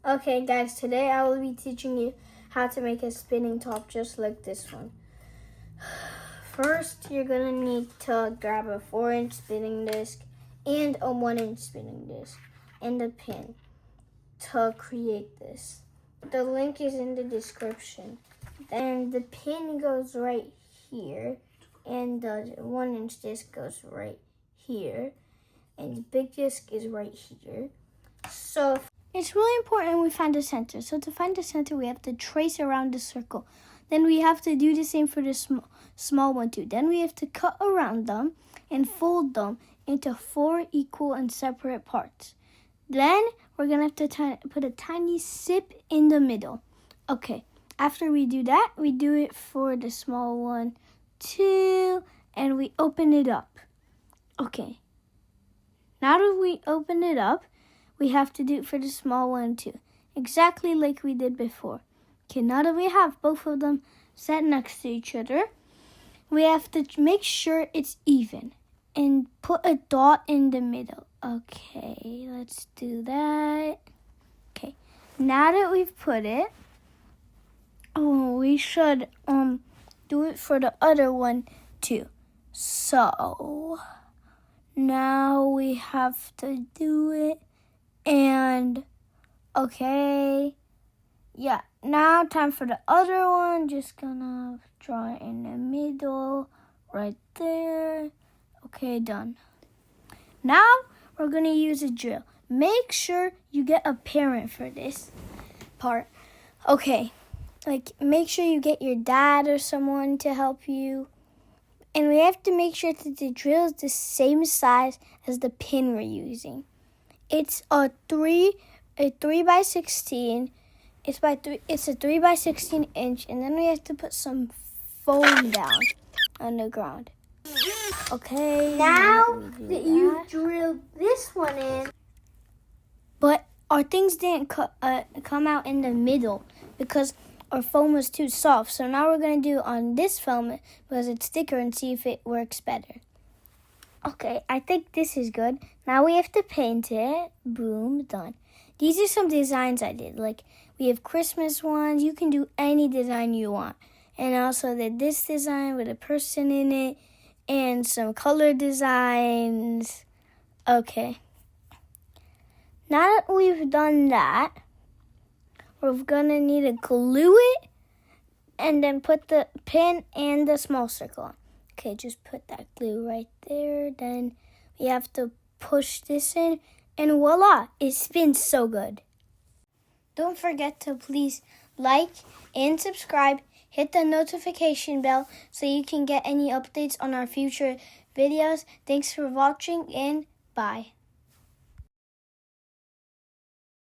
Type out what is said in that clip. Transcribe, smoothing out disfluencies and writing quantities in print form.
Okay guys, today I will be teaching you how to make a spinning top just like this one. First, you're gonna need to grab a 4-inch spinning disc and a 1-inch spinning disc and a pin to create this. The link is in the description. Then the pin goes right here and the 1-inch disc goes right here and the big disc is right here. So it's really important we find the center. So to find the center, we have to trace around the circle. Then we have to do the same for the small one too. Then we have to cut around them and fold them into 4 equal and separate parts. Then we're going to have to put a tiny sip in the middle. Okay, after we do that, we do it for the small one too, and we open it up. Okay, now that we open it up, we have to do it for the small one too, exactly like we did before. Okay, now that we have both of them set next to each other, we have to make sure it's even and put a dot in the middle. Okay, let's do that. Okay, now that we've put it, we should do it for the other one too. So now we have to do it. And okay, yeah, now time for the other one. Just gonna draw it in the middle right there. Okay, done. Now we're gonna use a drill. Make sure you get a parent for this part. Okay, make sure you get your dad or someone to help you. And we have to make sure that the drill is the same size as the pin we're using. It's a 3 by 16. It's a 3 by 16 inch, and then we have to put some foam down on the ground. Okay. Now that you drilled this one in, but our things didn't come out in the middle because our foam was too soft. So now we're gonna do it on this foam because it's thicker and see if it works better. Okay, I think this is good. Now we have to paint it. Boom, done. These are some designs I did. We have Christmas ones. You can do any design you want. And I also did this design with a person in it and some color designs. Okay. Now that we've done that, we're gonna need to glue it and then put the pin and the small circle on. Okay, just put that glue right there. Then we have to push this in, and voila, it spins so good. Don't forget to please like and subscribe. Hit the notification bell so you can get any updates on our future videos. Thanks for watching, and bye.